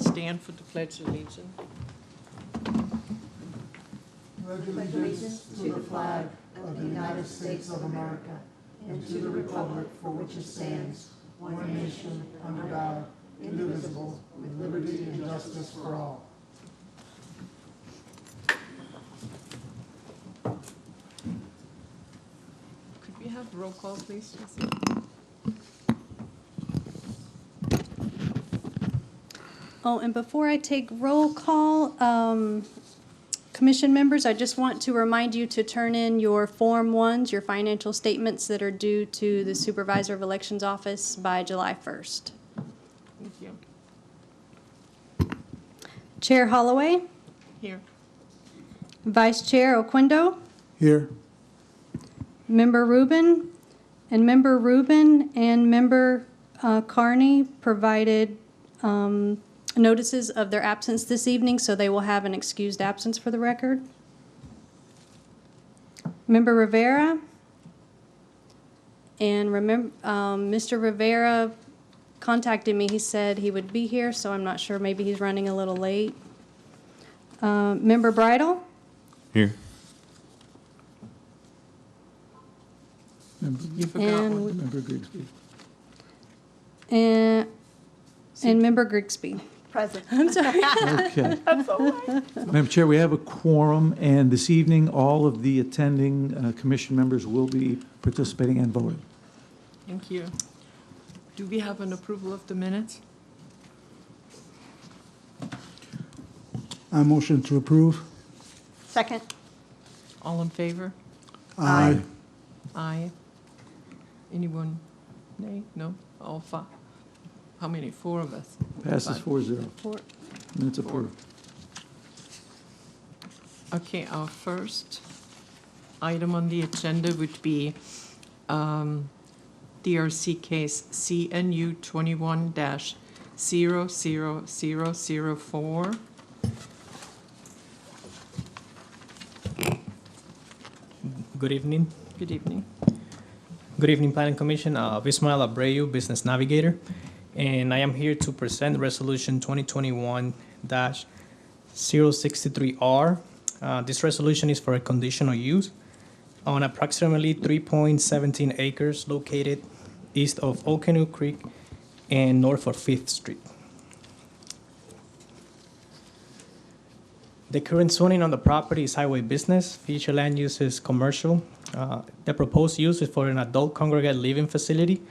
stand for the Pledge of Allegiance. Pledge allegiance to the flag of the United States of America and to the republic for which it stands, one nation, under God, indivisible, with liberty and justice for all. Could we have roll call, please, Jesse? Oh, and before I take roll call, commission members, I just want to remind you to turn in your Form 1s, your financial statements that are due to the Supervisor of Elections Office by July 1st. Thank you. Chair Holloway, Here. Vice Chair Oquendo, Here. Member Rubin, and Member Carney provided notices of their absence this evening, so they will have an excused absence for the record. Member Rivera, and Mr. Rivera contacted me. He said he would be here, so I'm not sure. Maybe he's running a little late. Member Bridle, Here. You forgot And- one. Member Grigsby. and Member Grigsby. Present. I'm sorry. Okay. Madam Chair, we have a quorum, and this evening, all of the attending commission members will be participating and voting. Thank you. Do we have an approval of the minutes? I motion to approve. Second. All in favor? Aye. Aye. Anyone? Nay? No? All five? How many? 4 of us? Passes 4-0. Four. Minutes approved. Okay, our first item on the agenda would be DRC case CNU 21-00004. Good evening. Good evening. Good evening, Planning Commission. Ismael Abreu, Business Navigator, and I am here to present Resolution 2021-063R. This resolution is for a conditional use on approximately 3.17 acres located east of Old Canoe Creek and north of 5th Street. The current zoning on the property is highway business. Future land use is commercial. The proposed use is for an adult congregate living facility,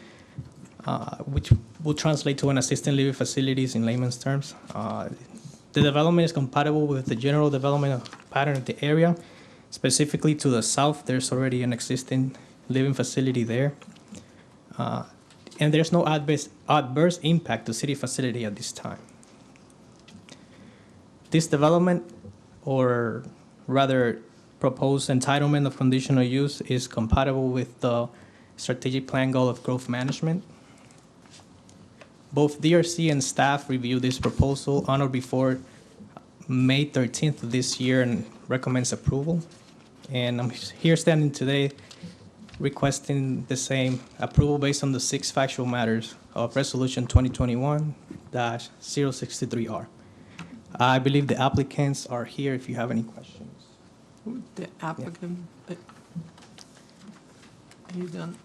which will translate to an assisted living facilities in layman's terms. The development is compatible with the general development pattern of the area. Specifically to the south, there's already an existing living facility there. And there's no adverse impact to city facility at this time. This development, or rather proposed entitlement of conditional use, is compatible with the strategic plan goal of growth management. Both DRC and staff reviewed this proposal on or before May 13th of this year and recommends approval. And I'm here standing today requesting the same approval based on the 6 factual matters of Resolution 2021-063R. I believe the applicants are here if you have any questions. Would the applicant, are you done?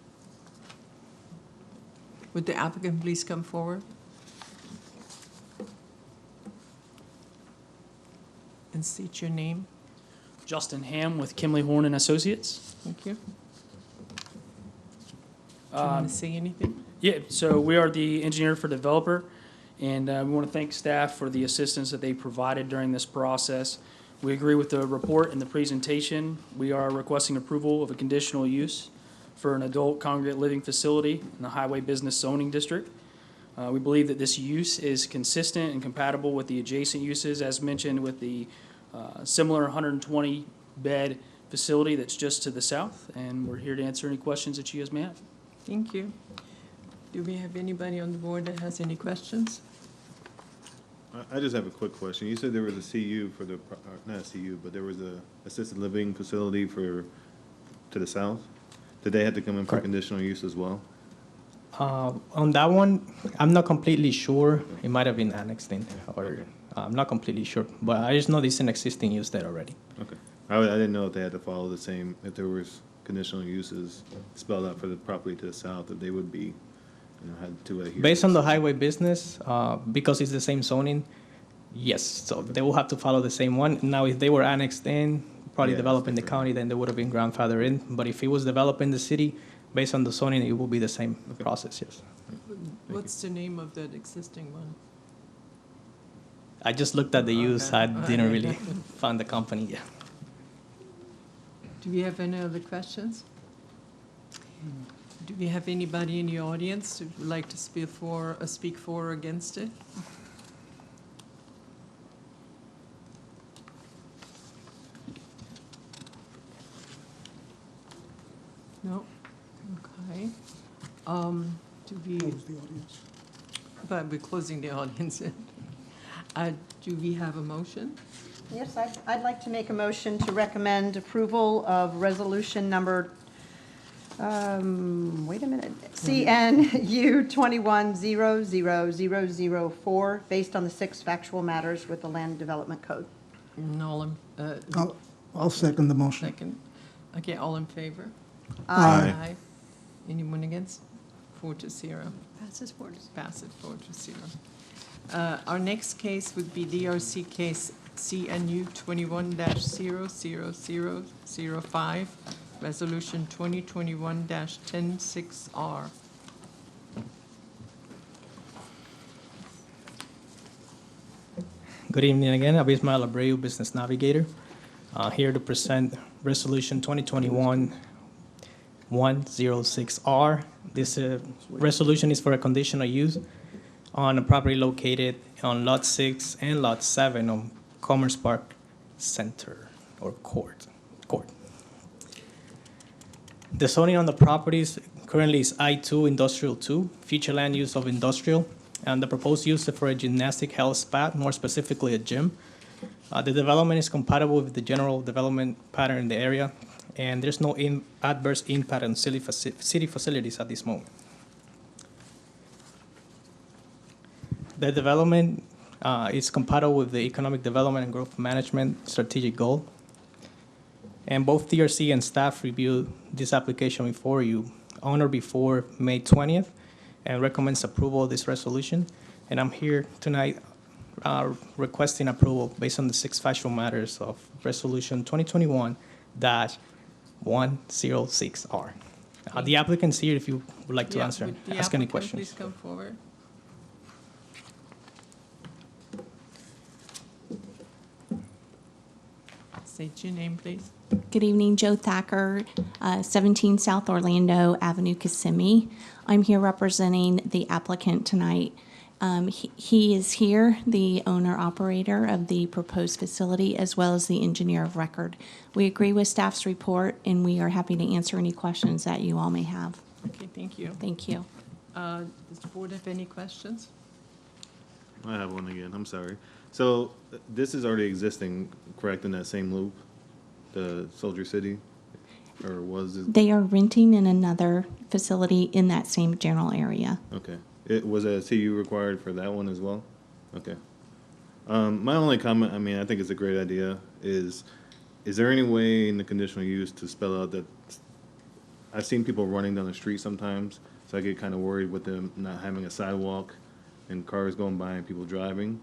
Would the applicant please come forward? And state your name. Justin Ham with Kimley Horn and Associates. Thank you. Do you want to say anything? Yeah, so we are the engineer for developer, and we want to thank staff for the assistance that they provided during this process. We agree with the report and the presentation. We are requesting approval of a conditional use for an adult congregate living facility in the Highway Business Zoning District. We believe that this use is consistent and compatible with the adjacent uses, as mentioned with the similar 120-bed facility that's just to the south, and we're here to answer any questions that you guys may have. Thank you. Do we have anybody on the board that has any questions? I just have a quick question. You said there was a CU for the, not a CU, but there was a assisted living facility to the south? Did they have to come in for Correct. conditional use as well? On that one, I'm not completely sure. It might have been annexed in, or I'm not completely sure. But I just know there's an existing use there already. Okay. I didn't know if they had to follow the same, if there was conditional uses spelled out for the property to the south, that they would be, had to adhere. Based on the highway business, because it's the same zoning, yes. So they will have to follow the same one. Now, if they were annexed in, probably Yeah, developed in the that's county, then they would have been grandfathered in. But if it was developed in the city, based on the zoning, it will be the same process, yes. What's the name of that existing one? I just looked at the use. Okay. I didn't really find the company yet. Do we have any other questions? Do we have anybody in the audience who would like to speak for or against it? No? Okay. Do we? But we're closing the audience. Do we have a motion? Yes, I'd like to make a motion to recommend approval of resolution number, wait a minute, CNU 21-00004, based on the 6 factual matters with the Land Development Code. Nolan, I'll second the motion. second. Okay, all in favor? Aye. Anyone against? 4-0. Passes 4-0. Passes 4-0. Our next case would be DRC case CNU 21-00005, resolution 2021-106R. Good evening again. Abismael Abreu, Business Navigator, here to present Resolution 2021-106R. This resolution is for a conditional use on a property located on Lot 6 and Lot 7 on Commerce Park Center, or Court. The zoning on the properties currently is I-2 Industrial 2, future land use of industrial, and the proposed use is for a gymnastic health spa, more specifically a gym. The development is compatible with the general development pattern in the area, and there's no adverse impact on city facilities at this moment. The development is compatible with the Economic Development and Growth Management strategic goal. And both TRC and staff reviewed this application before you on or before May 20th and recommends approval of this resolution. And I'm here tonight requesting approval based on the 6 factual matters of Resolution 2021-106R. The applicant's here if you would like to Yeah, answer, would the ask any applicant questions. Please come forward. State your name, please. Good evening, Joe Thacker, 17 South Orlando Avenue, Kissimmee. I'm here representing the applicant tonight. He is here, the owner-operator of the proposed facility, as well as the engineer of record. We agree with staff's report, and we are happy to answer any questions that you all may have. Okay, thank you. Thank you. Does the board have any questions? I have one again, I'm sorry. So this is already existing, correct, in that same loop, the Soldier City, or was it? They are renting in another facility in that same general area. Okay. Was a CU required for that one as well? Okay. My only comment, I mean, I think it's a great idea, is there any way in the conditional use to spell out that, I've seen people running down the street sometimes, so I get kind of worried with them not having a sidewalk and cars going by and people driving.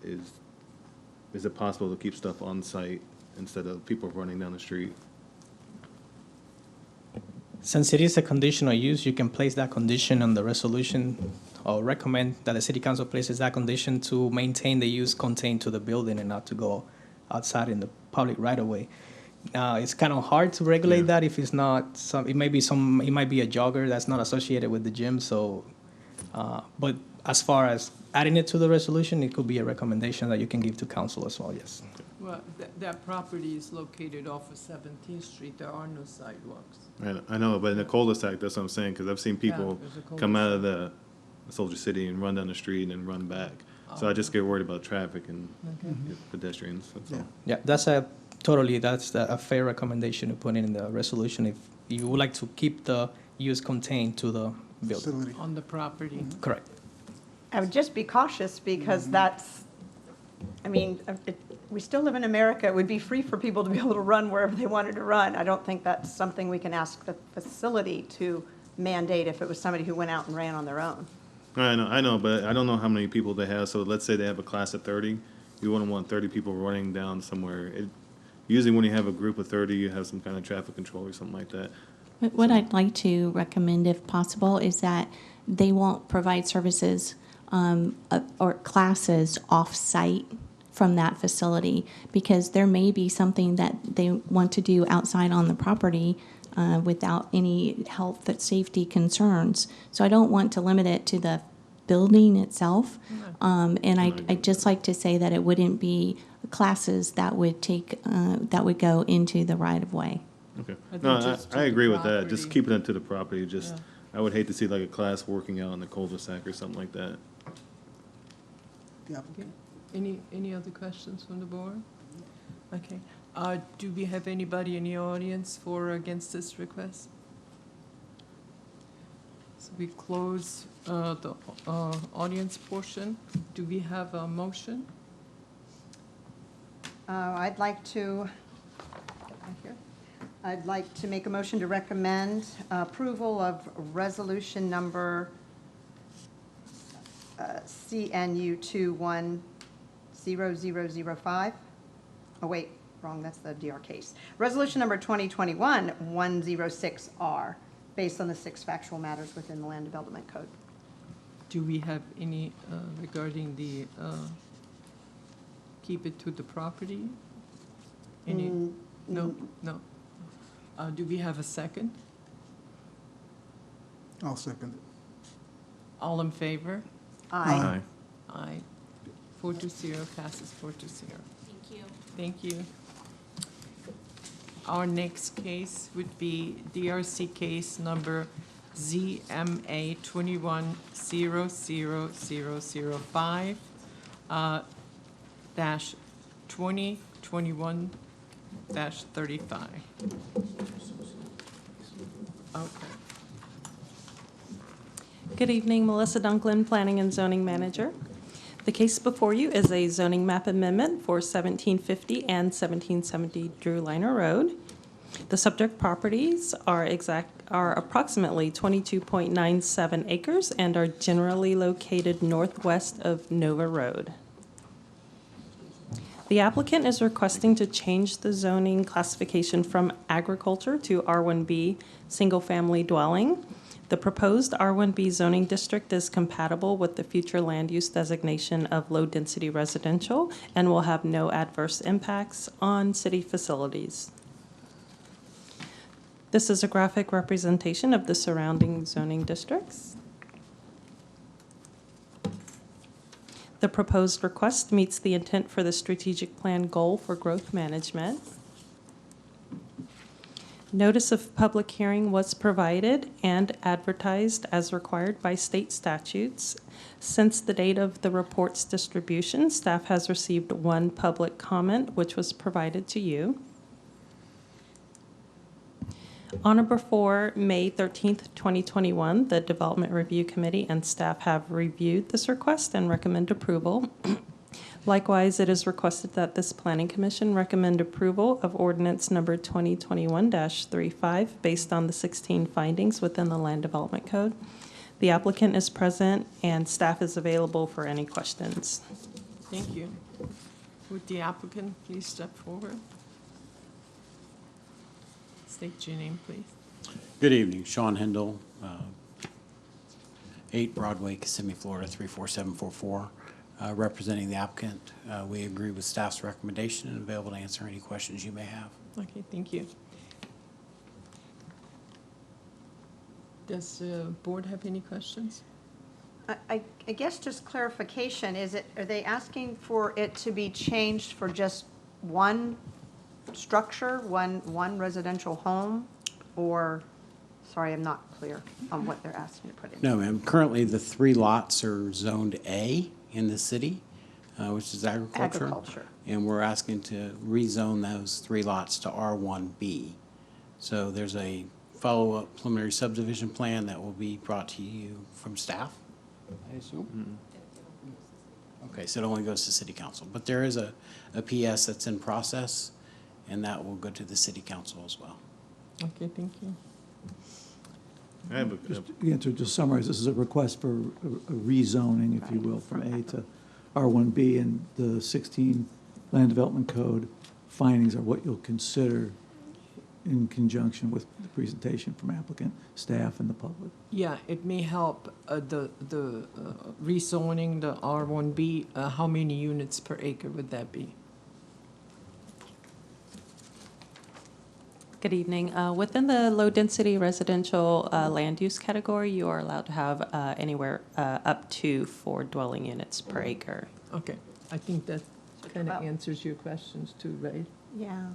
Is it possible to keep stuff on site instead of people running down the street? Since it is a conditional use, you can place that condition on the resolution or recommend that the city council places that condition to maintain the use contained to the building and not to go outside in the public right of way. It's kind of hard to regulate that if it's not it might be a jogger that's not associated with the gym. So, but as far as adding it to the resolution, it could be a recommendation that you can give to council as well, yes. Well, that property is located off of 17th Street. There are no sidewalks. I know, but in the cul-de-sac, that's what I'm saying, because I've seen people there's a come out of the Soldier City and run down the street and then run back. So I just get worried about traffic and pedestrians, that's all. Yeah, that's a fair recommendation to put in the resolution if you would like to keep the use contained to the building. Facility. On the property. Correct. I would just be cautious because that's, I mean, we still live in America. It would be free for people to be able to run wherever they wanted to run. I don't think that's something we can ask the facility to mandate if it was somebody who went out and ran on their own. I know, but I don't know how many people they have. So let's say they have a class of 30. You wouldn't want 30 people running down somewhere. Usually when you have a group of 30, you have some kind of traffic control or something like that. What I'd like to recommend, if possible, is that they won't provide services or classes off-site from that facility, because there may be something that they want to do outside on the property without any health and safety concerns. So I don't want to limit it to the building itself. And I'd just like to say that it wouldn't be classes that would go into the right-of-way. Okay. I think No, just to I the agree with that. Just property. keeping it to the property. Just, Yeah. I would hate to see like a class working out in the cul-de-sac or something like that. The Okay. applicant. Any other questions from the board? Okay. Do we have anybody in the audience for or against this request? So we close the audience portion. Do we have a motion? I'd like to make a motion to recommend approval of resolution number CNU 210005. Oh, wait, wrong, that's the DR case. Resolution number 2021-106R, based on the 6 factual matters within the Land Development Code. Do we have any regarding the keep it to the property? Any? No, no. Do we have a second? I'll second it. All in favor? Aye. Aye. 4-0, passes 4-0. Thank you. Thank you. Our next case would be DRC case number ZMA 21-00005 dash 2021-35. Okay. Good evening, Melissa Dunklin, Planning and Zoning Manager. The case before you is a zoning map amendment for 1750 and 1770 Drew Liner Road. The subject properties are approximately 22.97 acres and are generally located northwest of Nova Road. The applicant is requesting to change the zoning classification from agriculture to R1B, single-family dwelling. The proposed R1B zoning district is compatible with the future land use designation of low-density residential and will have no adverse impacts on city facilities. This is a graphic representation of the surrounding zoning districts. The proposed request meets the intent for the strategic plan goal for growth management. Notice of public hearing was provided and advertised as required by state statutes. Since the date of the report's distribution, staff has received 1 public comment, which was provided to you. On or before May 13th, 2021, the Development Review Committee and staff have reviewed this request and recommend approval. Likewise, it is requested that this Planning Commission recommend approval of ordinance number 2021-35 based on the 16 findings within the Land Development Code. The applicant is present and staff is available for any questions. Thank you. Would the applicant please step forward? State your name, please. Good evening, Sean Hendel, 8 Broadway, Kissimmee, Florida, 34744. Representing the applicant, we agree with staff's recommendation and available to answer any questions you may have. Okay, thank you. Does the board have any questions? I guess just clarification, are they asking for it to be changed for just one structure, one residential home? Or, sorry, I'm not clear on what they're asking to put in. No, ma'am. Currently, the 3 lots are zoned A in the city, which is agriculture. Agriculture. And we're asking to rezone those 3 lots to R1B. So there's a follow-up preliminary subdivision plan that will be brought to you from staff, I assume? Okay, so it only goes to city council, but there is a PS that's in process, and that will go to the city council as well. Okay, thank you. I have a, Again, to just summarize, this is a request for a rezoning, if you will, from A to R1B, and the 16 Land Development Code findings are what you'll consider in conjunction with the presentation from applicant, staff, and the public. Yeah, it may help, the rezoning, the R1B, how many units per acre would that be? Good evening. Within the low-density residential land use category, you are allowed to have anywhere up to 4 dwelling units per acre. Okay, I think that kind of answers your questions too, right? Yeah.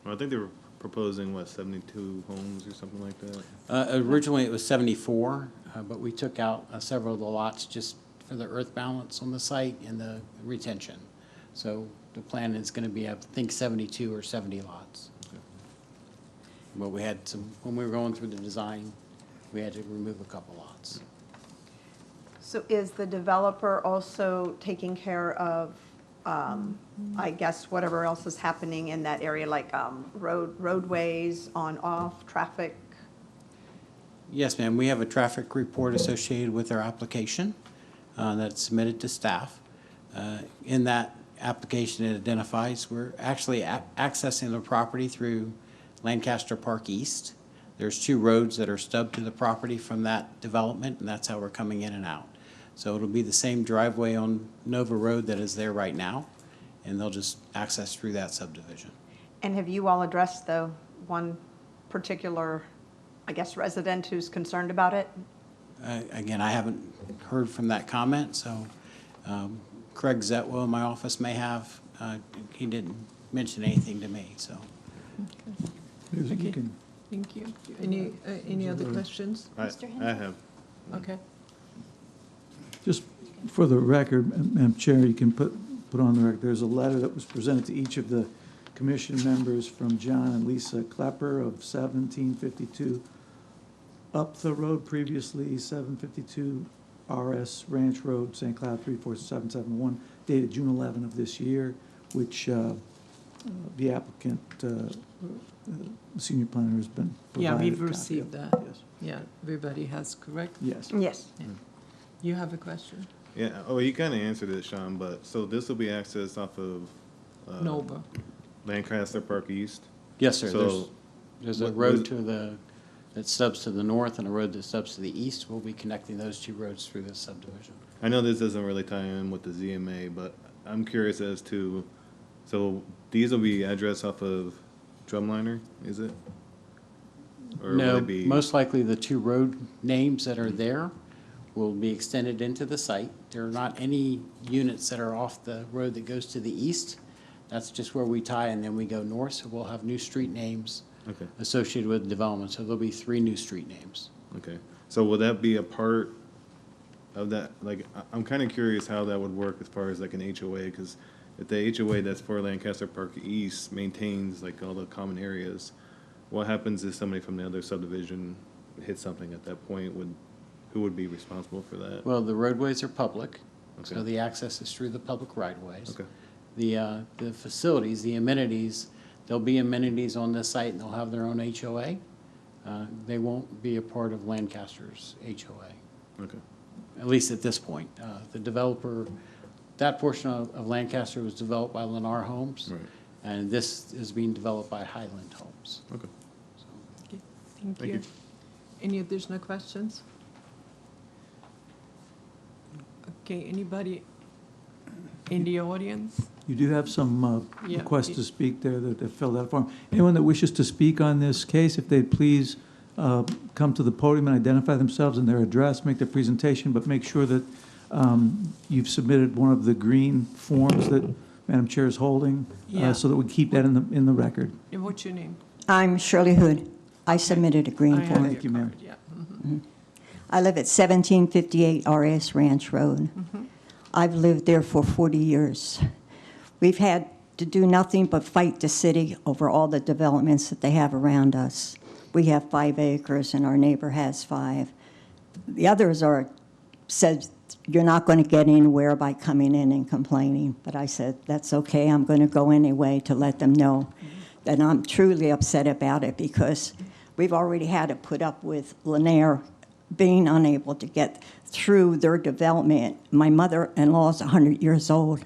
I think they were proposing, what, 72 homes or something like that? Originally, it was 74, but we took out several of the lots just for the earth balance on the site and the retention. So the plan is going to be, I think, 72 or 70 lots. But we had some, when we were going through the design, we had to remove a couple lots. So is the developer also taking care of, I guess, whatever else is happening in that area, like roadways, on-off, traffic? Yes, ma'am. We have a traffic report associated with our application that's submitted to staff. In that application, it identifies we're actually accessing the property through Lancaster Park East. There's 2 roads that are stubbed to the property from that development, and that's how we're coming in and out. So it'll be the same driveway on Nova Road that is there right now, and they'll just access through that subdivision. And have you all addressed the one particular, I guess, resident who's concerned about it? Again, I haven't heard from that comment, so Craig Zetwell in my office may have. He didn't mention anything to me, so. You Okay. can- Thank you. Any other questions? I have. Okay. Just for the record, Madam Chair, you can put on the record, there's a letter that was presented to each of the commission members from John and Lisa Klepper of 1752 up the road, previously 752 RS Ranch Road, St. Cloud 34771, dated June 11 of this year, which the applicant, the senior planner, has been Yeah, provided. we've a copy of. received that. Yes, Yeah, everybody has, correct? yes. Yes. You have a question? Yeah, oh, you kind of answered it, Sean, but, so this will be accessed off of Nova. Lancaster Park East? Yes, sir. So There's a what- road that stubs to the north and a road that stubs to the east. We'll be connecting those 2 roads through this subdivision. I know this doesn't really tie in with the ZMA, but I'm curious as to, so these will be addressed off of Drumliner, is it? Or will No, it be? most likely the 2 road names that are there will be extended into the site. There are not any units that are off the road that goes to the east. That's just where we tie, and then we go north, so we'll have new street names Okay, associated with development. So there'll be 3 new street names. okay. So will that be a part of that? Like, I'm kind of curious how that would work as far as like an HOA, because if the HOA that's for Lancaster Park East maintains like all the common areas, what happens if somebody from the other subdivision hits something at that point? Who would be responsible for that? Well, the roadways are public, so Okay. the access is through the public right-of-ways. Okay, The facilities, the amenities, there'll be amenities on this site, and they'll have their own HOA. They won't be a part of Lancaster's HOA, okay, at least at this point. The developer, that portion of Lancaster was developed by Lennar Homes, right, and this is being developed by Highland Homes. okay. So, Thank Thank you. you. Any additional questions? Okay, anybody in the audience? You do have some Yeah. requests to speak there that have filled out form. Anyone that wishes to speak on this case, if they'd please come to the podium and identify themselves and their address, make their presentation, but make sure that you've submitted one of the green forms that Madam Chair is holding, Yeah. so that we keep that in the record. And what's your name? I'm Shirley Hood. I submitted a green I have form. Thank you, your ma'am. card, yeah. Mhm. I live at 1758 RS Ranch Road. I've lived there for 40 years. We've had to do nothing but fight the city over all the developments that they have around us. we have 5 acres and our neighbor has 5. The others said, you're not going to get anywhere by coming in and complaining. But I said, that's okay, I'm going to go anyway to let them know that I'm truly upset about it, because we've already had to put up with Lanier being unable to get through their development. My mother-in-law's 100 years old.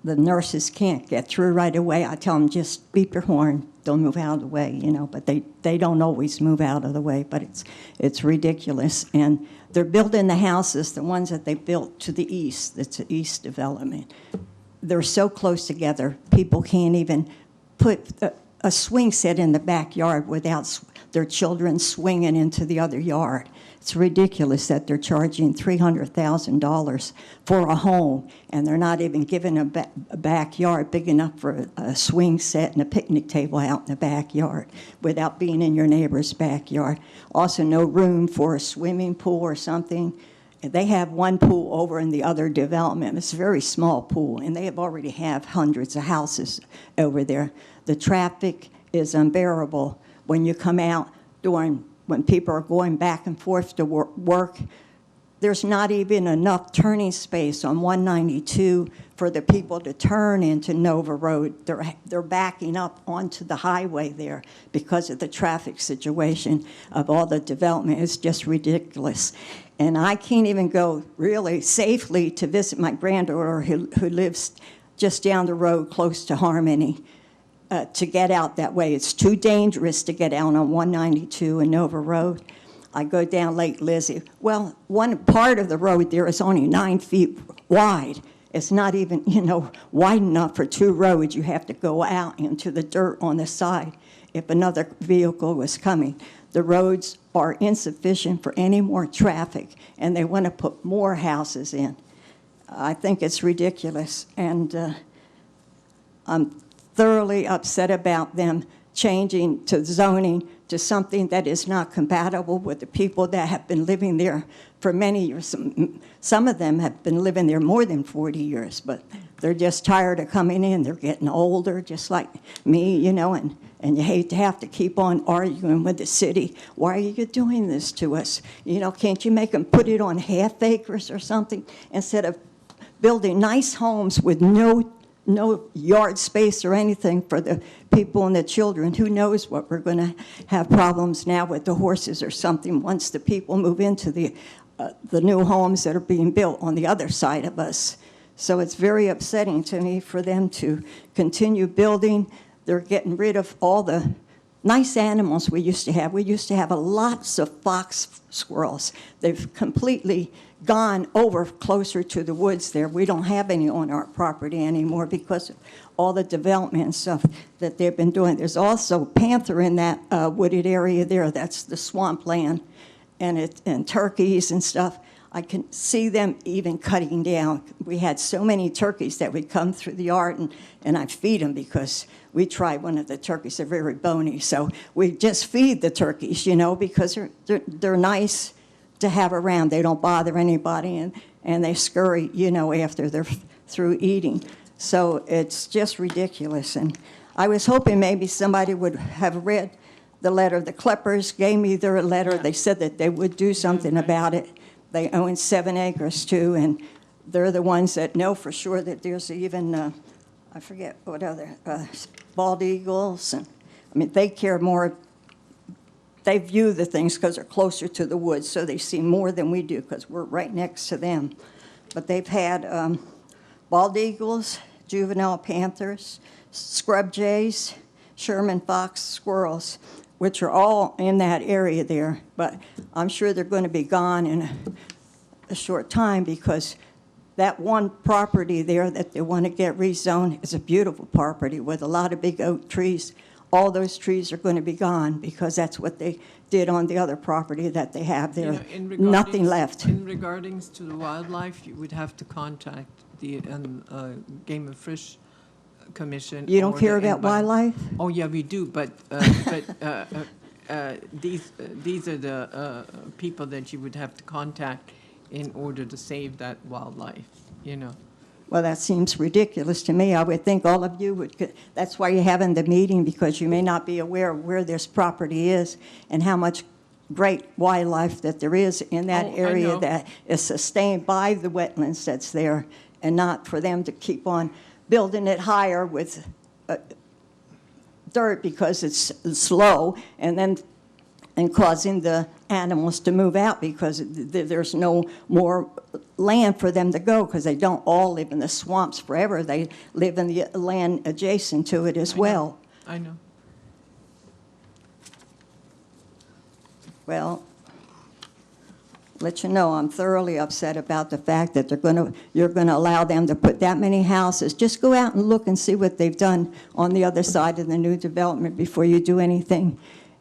The nurses can't get through right away. I tell them, just beep your horn, don't move out of the way, but they don't always move out of the way, but it's ridiculous. And they're building the houses, the ones that they built to the east, it's the east development. They're so close together, people can't even put a swing set in the backyard without their children swinging into the other yard. It's ridiculous that they're charging $300,000 for a home, and they're not even giving a backyard big enough for a swing set and a picnic table out in the backyard without being in your neighbor's backyard. Also, no room for a swimming pool or something. They have one pool over in the other development. It's a very small pool, and they already have hundreds of houses over there. The traffic is unbearable when you come out when people are going back and forth to work. There's not even enough turning space on 192 for the people to turn into Nova Road. They're backing up onto the highway there because of the traffic situation of all the development. It's just ridiculous. And I can't even go really safely to visit my granddaughter who lives just down the road close to Harmony. To get out that way. It's too dangerous to get out on 192 and Nova Road. I go down Lake Lizzie. Well, one part of the road there is only 9 feet wide. It's not even, wide enough for 2 roads. You have to go out into the dirt on the side if another vehicle was coming. The roads are insufficient for any more traffic, and they want to put more houses in. I think it's ridiculous, and I'm thoroughly upset about them changing to zoning to something that is not compatible with the people that have been living there for many years. Some of them have been living there more than 40 years, but they're just tired of coming in. They're getting older, just like me, and you hate to have to keep on arguing with the city. Why are you doing this to us? Can't you make them put it on half acres or something instead of building nice homes with no yard space or anything for the people and the children? Who knows what we're going to have problems now with the horses or something once the people move into the new homes that are being built on the other side of us. So it's very upsetting to me for them to continue building. They're getting rid of all the nice animals we used to have. We used to have lots of fox squirrels. They've completely gone over closer to the woods there. We don't have any on our property anymore because of all the development and stuff that they've been doing. There's also panther in that wooded area there. That's the swampland, and turkeys and stuff. I can see them even cutting down. We had so many turkeys that would come through the yard, and I feed them because we tried one of the turkeys. They're very bony, so we just feed the turkeys, because they're nice to have around. They don't bother anybody, and they scurry, after they're through eating. So it's just ridiculous. And I was hoping maybe somebody would have read the letter. The Kleppers gave me their letter. They said that they would do something about it. They own 7 acres too, and they're the ones that know for sure that there's even, I forget what other, bald eagles. And they care more. They view the things because they're closer to the woods, so they see more than we do because we're right next to them. But they've had bald eagles, juvenile panthers, scrub jays, Sherman fox squirrels, which are all in that area there. But I'm sure they're going to be gone in a short time because that one property there that they want to get rezoned is a beautiful property with a lot of big oak trees. All those trees are going to be gone because that's what they did on the other property that they have there. Nothing left. In regardings to the wildlife, you would have to contact the Game and Fish Commission. You don't care about wildlife? Oh, yeah, we do, but these are the people that you would have to contact in order to save that wildlife, Well, that seems ridiculous to me. I would think all of you would, that's why you're having the meeting, because you may not be aware of where this property is and how much great wildlife that there is in that Oh, I area know. that is sustained by the wetlands that's there, and not for them to keep on building it higher with dirt because it's slow, and causing the animals to move out because there's no more land for them to go, because they don't all live in the swamps forever. They live in the land adjacent to it as well. I know. Well, let you know, I'm thoroughly upset about the fact that you're gonna allow them to put that many houses. Just go out and look and see what they've done on the other side of the new development before you do anything,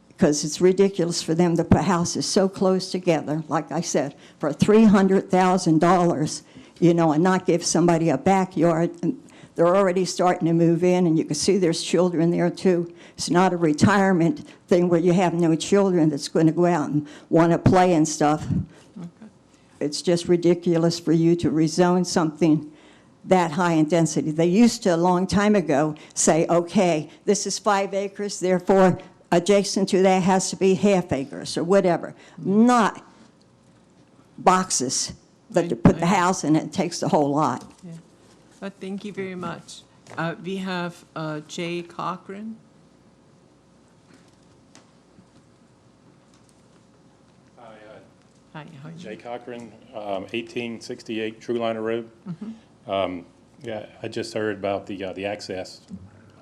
because it's ridiculous for them to put houses so close together, like I said, for $300,000, you know, and not give somebody a backyard. And they're already starting to move in, and you can see there's children there too. It's not a retirement thing where you have no children that's going to go out and want to play and stuff. It's just ridiculous for you to rezone something that high in density. They used to, a long time ago, say, okay, this is 5 acres, therefore adjacent to that has to be half acres or whatever. Not boxes, but to put the house in, it takes the whole lot. Yeah. But thank you very much. We have Jay Cochran. Hi, how are you? Jay Cochran, 1868 Trueliner Road. Yeah, I just heard about the access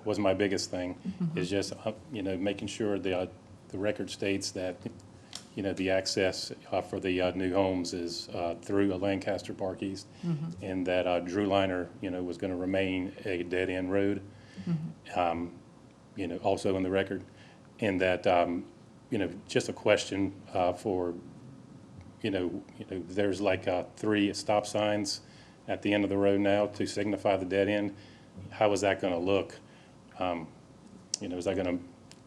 was my biggest thing, is just, you know, making sure the record states that, you know, the access for the new homes is through a Lancaster Park East, and that Trueliner, you know, was going to remain a dead-end road, you know, also in the record, and that, you know, just a question for, you know, there's like 3 stop signs at the end of the road now to signify the dead end. How is that going to look? You know, is that going to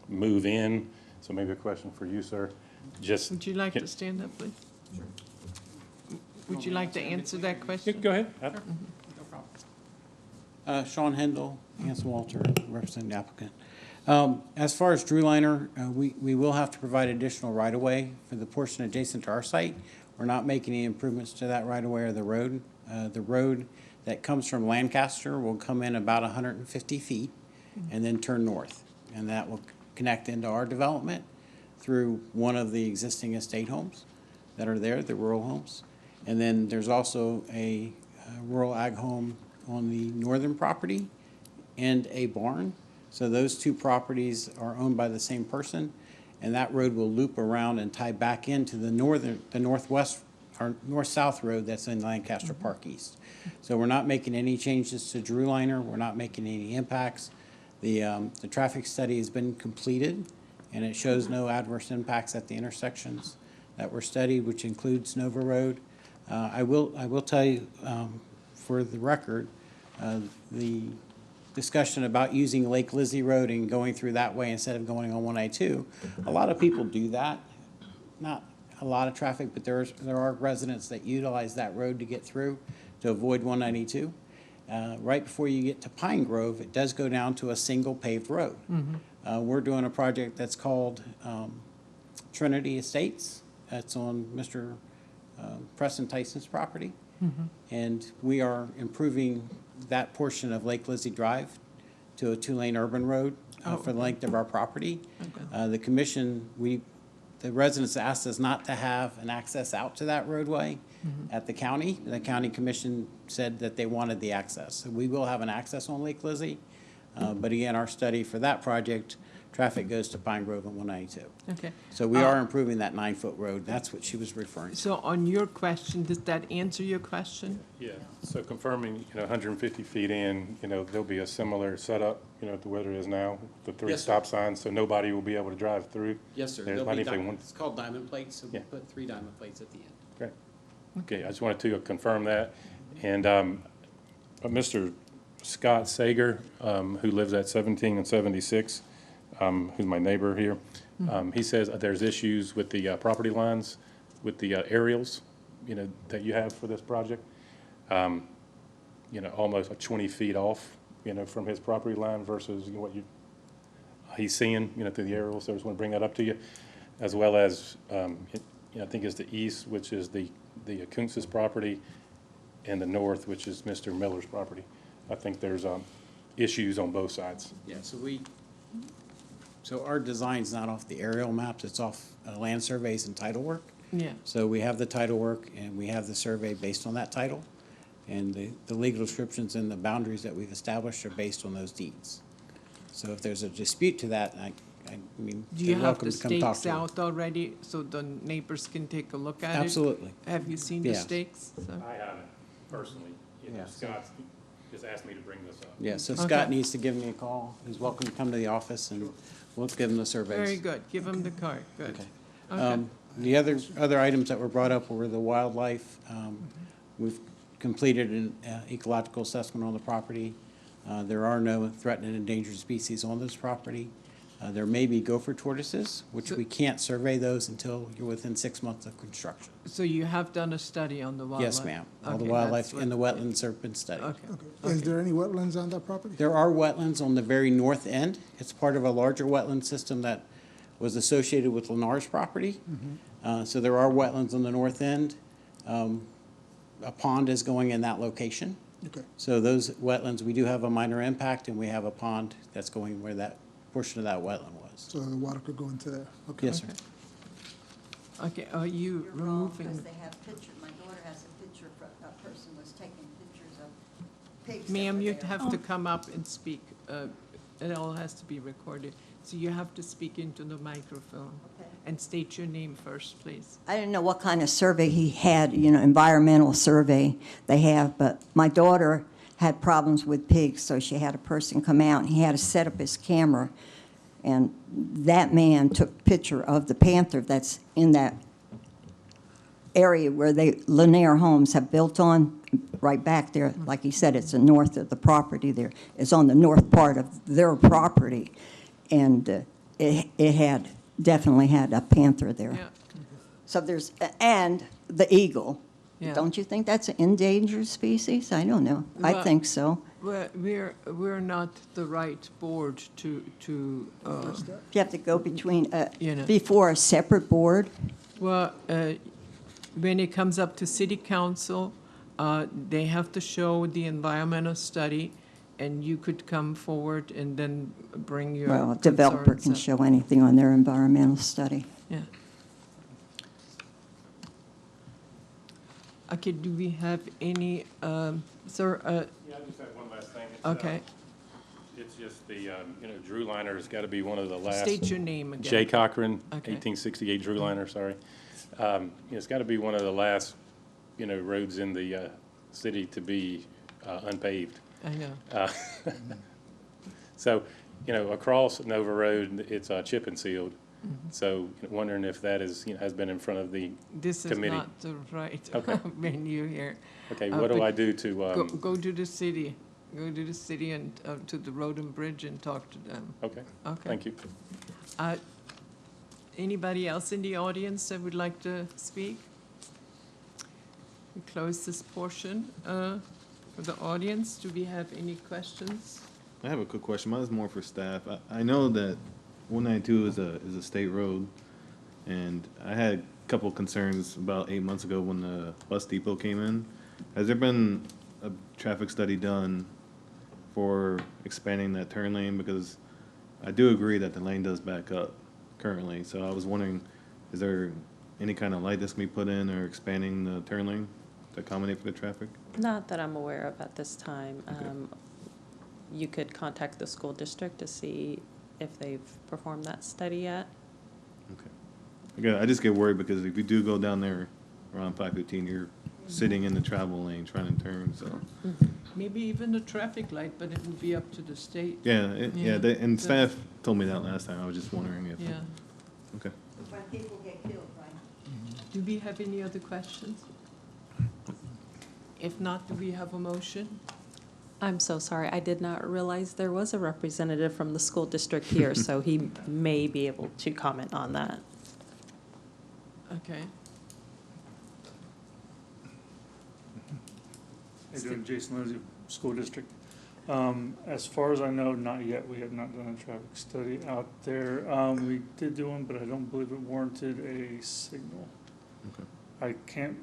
move in? So maybe a question for you, sir. Just Would you like to stand up, please? Would you like to answer that question? go ahead. Sean Hendel, Hanson Walter, representing the applicant. As far as Trueliner, we will have to provide additional right-of-way for the portion adjacent to our site. We're not making any improvements to that right-of-way or the road. The road that comes from Lancaster will come in about 150 feet and then turn north. And that will connect into our development through one of the existing estate homes that are there, the rural homes. And then there's also a rural ag home on the northern property and a barn. So those 2 properties are owned by the same person, and that road will loop around and tie back into the northwest or north-south road that's in Lancaster Park East. So we're not making any changes to Trueliner. We're not making any impacts. The traffic study has been completed, and it shows no adverse impacts at the intersections that were studied, which includes Nova Road. I will tell you, for the record, the discussion about using Lake Lizzie Road and going through that way instead of going on 192, a lot of people do that. Not a lot of traffic, but there are residents that utilize that road to get through to avoid 192. Right before you get to Pine Grove, it does go down to a single paved road. We're doing a project that's called Trinity Estates. That's on Mr. Preston Tyson's property. And we are improving that portion of Lake Lizzie Drive to a 2-lane urban road for the length of our property. The commission, the residents asked us not to have an access out to that roadway at the county. The county commission said that they wanted the access. So we will have an access on Lake Lizzie. But again, our study for that project, traffic goes to Pine Grove and 192. Okay. So we are improving that 9-foot road. That's what she was referring to. So on your question, does that answer your question? Yeah, so confirming, you know, 150 feet in, you know, there'll be a similar setup, you know, to where it is now, the 3 Yes, sir. stop signs, so nobody will be able to drive through? Yes, sir. There's There'll not be anything it's called diamond plates, so we'll put 3 diamond plates at the end. Great. Okay, I just wanted to confirm that. And Mr. Scott Sager, who lives at 17 and 76, who's my neighbor here, he says there's issues with the property lines, with the aerials, you know, that you have for this project. almost like 20 feet off, from his property line versus what he's seeing, through the aerial. So I just want to bring that up to you, as well as, I think it's the east, which is the Kuntz's property, and the north, which is Mr. Miller's property. I think there's issues on both sides. Yeah, so our design's not off the aerial maps, it's off land surveys and title work. Yeah. So we have the title work and we have the survey based on that title. And the legal descriptions and the boundaries that we've established are based on those deeds. So if there's a dispute to that, I mean, Do you they're have welcome the to come talk stakes to you. out already so the neighbors can take a look at it? Absolutely. Have you seen the Yes. stakes? So- I haven't personally. Yeah. Scott just asked me to bring this up. Yeah, so Okay. Scott needs to give me a call. He's welcome to come to the office and we'll give him the surveys. Very good. Give them the card. Good. Okay. Okay. The other items that were brought up were the wildlife. We've completed an ecological assessment on the property. There are no threatened and endangered species on this property. There may be gopher tortoises, which we can't survey those until you're within 6 months of construction. So you have done a study on the wildlife? Yes, ma'am. All the Okay, wildlife that's in the what- wetlands have been studied. Okay. Is there any wetlands on that property? There are wetlands on the very north end. It's part of a larger wetland system that was associated with Lennar's property. So there are wetlands on the north end. A pond is going in that location. Okay. So those wetlands, we do have a minor impact, and we have a pond that's going where that portion of that wetland was. So the water could go into there? Okay. Yes, sir. Okay, are you You're wrong, removing? because they have pictures, my daughter has a picture, a person was taking pictures of pigs. that Ma'am, were you'd there. have to come up and speak. It all has to be recorded. So you have to speak into the microphone. Okay. And state your name first, please. I didn't know what kind of survey he had, environmental survey they have, but my daughter had problems with pigs, so she had a person come out, and he had to set up his camera, and that man took a picture of the panther that's in that area where Lanier Homes have built on, right back there. Like he said, it's the north of the property there. It's on the north part of their property, and it definitely had a panther there. Yeah. So and the eagle. Yeah. Don't you think that's an endangered species? I don't know. I Well- think so. Well, we're not the right board to. You have to go between, You know. before a separate board. Well, when it comes up to city council, they have to show the environmental study, and you could come forward and then bring your Well, a developer concerns can up. show anything on their environmental study. Yeah. Okay, do we have any, sir, Yeah, I just have one last thing. okay, It's just the, Drew Liner's got to be one of the last. state your name again. Jay Cochran, Okay. 1868 Drew Liner, sorry. It's got to be one of the last, roads in the city to be unpaved. I know. So, across Nova Road, it's chip and sealed. So wondering if that has been in front of the This is committee. not the right Okay. venue here. Okay, what do but I do to, Go to the city. Go to the city and to the road and bridge and talk to them. okay, Okay. thank you. Anybody else in the audience that would like to speak? We close this portion for the audience. Do we have any questions? I have a quick question. Mine is more for staff. I know that 192 is a state road, and I had a couple concerns about 8 months ago when the bus depot came in. Has there been a traffic study done for expanding that turn lane? Because I do agree that the lane does back up currently, so I was wondering, is there any kind of light that's going to be put in or expanding the turn lane to accommodate for the traffic? Not that I'm aware of at this time. You could contact the school district to see if they've performed that study yet. Okay. Again, I just get worried because if you do go down there around 5:15, you're sitting in the travel lane trying to turn, so. Maybe even a traffic light, but it would be up to the state. Yeah, and So- staff told me that last time. I was just wondering if. Yeah. Okay. When people get killed, right? Do we have any other questions? If not, do we have a motion? I'm so sorry. I did not realize there was a representative from the school district here, so he may be able to comment on that. Okay. How you doing, Jason Lindsay, school district. As far as I know, not yet. We have not done a traffic study out there. We did do one, but I don't believe it warranted a signal. Okay. I can't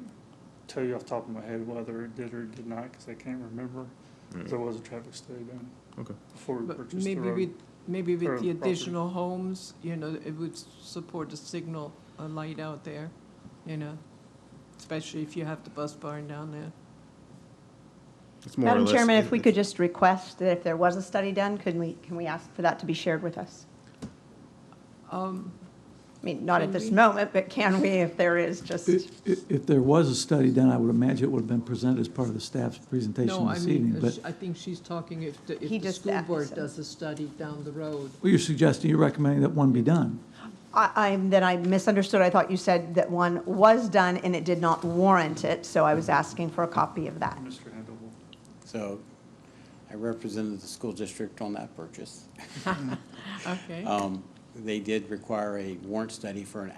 tell you off the top of my head whether it did or did not, because I can't remember. Right. There was a traffic study done Okay. before we But purchased the maybe road. maybe with or the property. additional homes, it would support the signal, a light out there, especially if you have the bus barn down there. It's more or Madam less- Chairman, if we could just request that if there was a study done, can we ask for that to be shared with us? I mean, not at Can this we? moment, but can we, if there is, just, If there was a study done, I would imagine it would have been presented as part of the staff's presentation No, I this mean, evening, but I think she's talking if He the just school asked, board so. does a study down the road. well, you're suggesting, you're recommending that one be done. then I misunderstood. I thought you said that one was done and it did not warrant it, so I was asking for a copy of that. Mr. Handelable. So I represented the school district on that purchase. Okay. They did require a warrant study for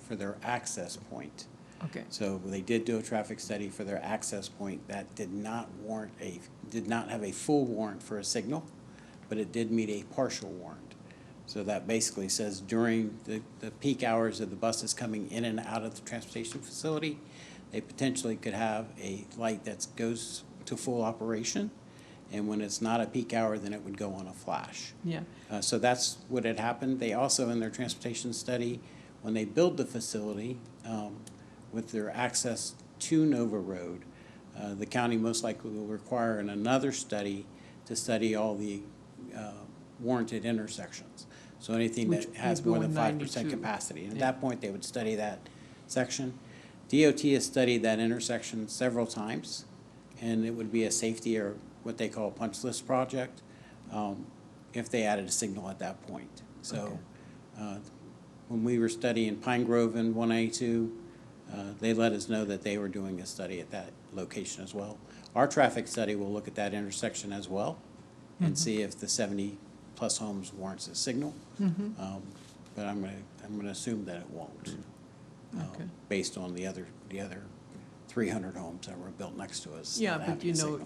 their access point. Okay. So they did do a traffic study for their access point that did not have a full warrant for a signal, but it did meet a partial warrant. So that basically says during the peak hours of the buses coming in and out of the transportation facility, they potentially could have a light that goes to full operation. And when it's not a peak hour, then it would go on a flash. Yeah. So that's what had happened. They also, in their transportation study, when they build the facility, with their access to Nova Road, the county most likely will require another study to study all the warranted intersections. So anything that Which has would go more than in 5% 92. capacity. And at Yeah. that point, they would study that section. DOT has studied that intersection several times, and it would be a safety or what they call a punch list project, if they added a signal at that point. So when we were studying Pine Grove and 182, they let us know that they were doing a study at that location as well. Our traffic study will look at that intersection as well and see if the 70-plus homes warrants a signal. But I'm gonna assume that it won't, Okay. based on the other 300 homes that were built next to us. Yeah, not but having a signal.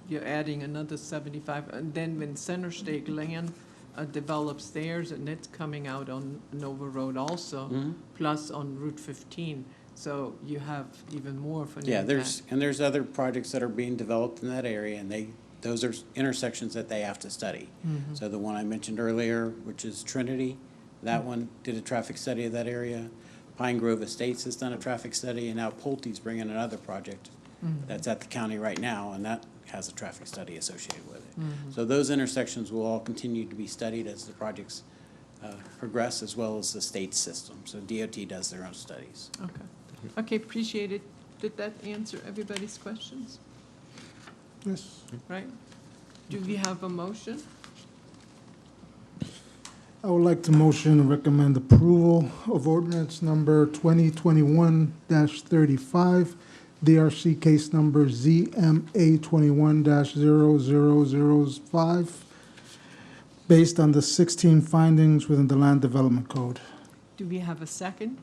you're adding another 75, and then when Center State Land develops theirs, and it's coming out on Nova Road also, plus on Route 15, so you have even more of an Yeah, impact. there's other projects that are being developed in that area, and those are intersections that they have to study. So the one I mentioned earlier, which is Trinity, that one did a traffic study of that area. Pine Grove Estates has done a traffic study, and now Pulte's bringing another project that's at the county right now, and that has a traffic study associated with it. So those intersections will all continue to be studied as the projects progress, as well as the state system. So DOT does their own studies. Okay, appreciate it. Did that answer everybody's questions, Yes. right? Do we have a motion? I would like to motion and recommend approval of ordinance number 2021-35, DRC case number ZMA 21-0005, based on the 16 findings within the Land Development Code. Do we have a second?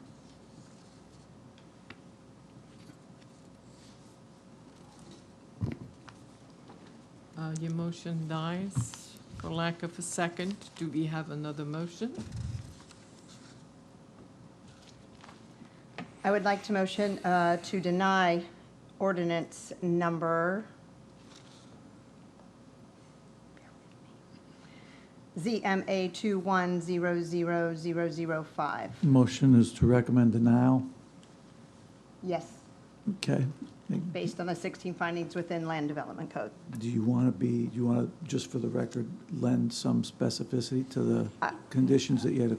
Your motion dies for lack of a second. Do we have another motion? I would like to motion to deny ordinance number ZMA 21-0005. Motion is to recommend denial. Yes, Okay. based on the 16 findings within Land Development Code. Do you want to, just for the record, lend some specificity to the conditions that you had a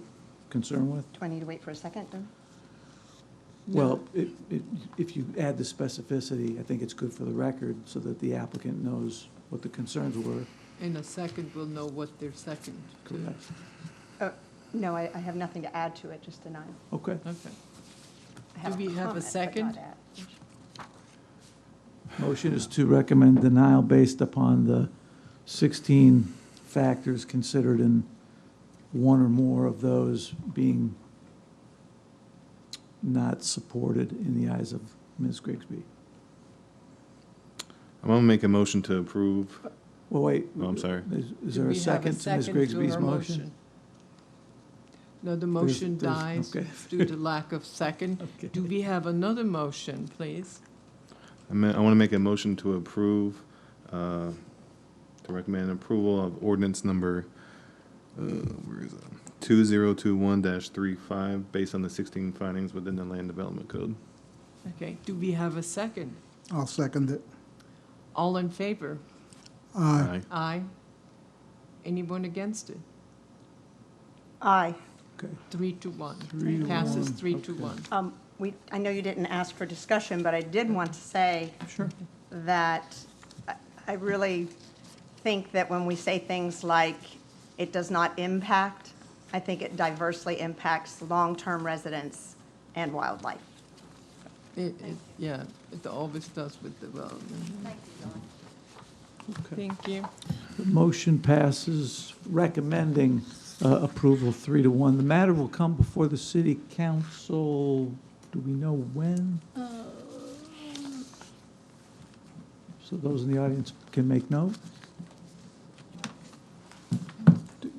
concern with? Do I need to wait for a second? then? Well, if you add the specificity, I think it's good for the record so that the applicant knows what the concerns were. In a second, we'll know what they're second to. Correct. No, I have nothing to add to it, just denial. Okay. Okay. I have Do we have a comment, but second? not add. Motion is to recommend denial based upon the 16 factors considered in one or more of those being not supported in the eyes of Ms. Grigsby. I'm gonna make a motion to approve. Well, wait. Oh, I'm sorry. Is Do there we a have second to Ms. to Grigsby's her motion? No, the motion there's- dies okay. due to lack of second. Okay. Do we have another motion, please? I want to make a motion to approve, to recommend approval of ordinance number, where is it? 2021-35, based on the 16 findings within the Land Development Code. Okay, do we have a second? I'll second it. All in favor? Aye. Aye. Anyone against it? Aye. Okay. 3-1. 3-1, Passes 3-1. I know you didn't ask for discussion, but I did want to say Sure. that I really think that when we say things like, it does not impact, I think it diversely impacts long-term residents and wildlife. Yeah, it always does with development. Okay. Thank you. The motion passes recommending approval 3-1. The matter will come before the city council, do we know when? So those in the audience can make note.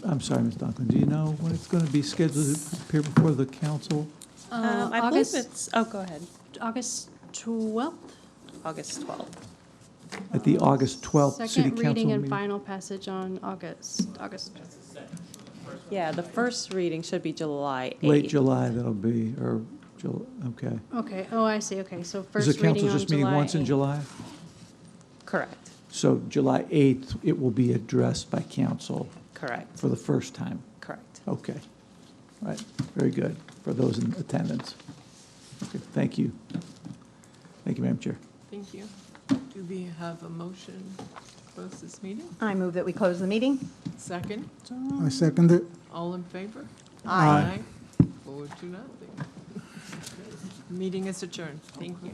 I'm sorry, Ms. Duncan, do you know when it's going to be scheduled to appear before the council? I believe August, it's, oh, go ahead. August 12th? August 12th. At the August 12th city Second council reading and meeting? final passage on August. Yeah, the first reading should be July 8th. Late July, that'll be, or, okay. Okay, oh, I see, okay, so Is first the reading council on just meeting July once in 8th. July? Correct, So July 8th, it will be addressed by council correct, for the first time? correct. Okay. All right, very good, for those in attendance. Okay, thank you. Thank you, Madam Chair. Thank you. Do we have a motion to close this meeting? I move that we close the meeting. Second? I second it. All in favor? Aye. 4-0. Meeting is adjourned. Thank you.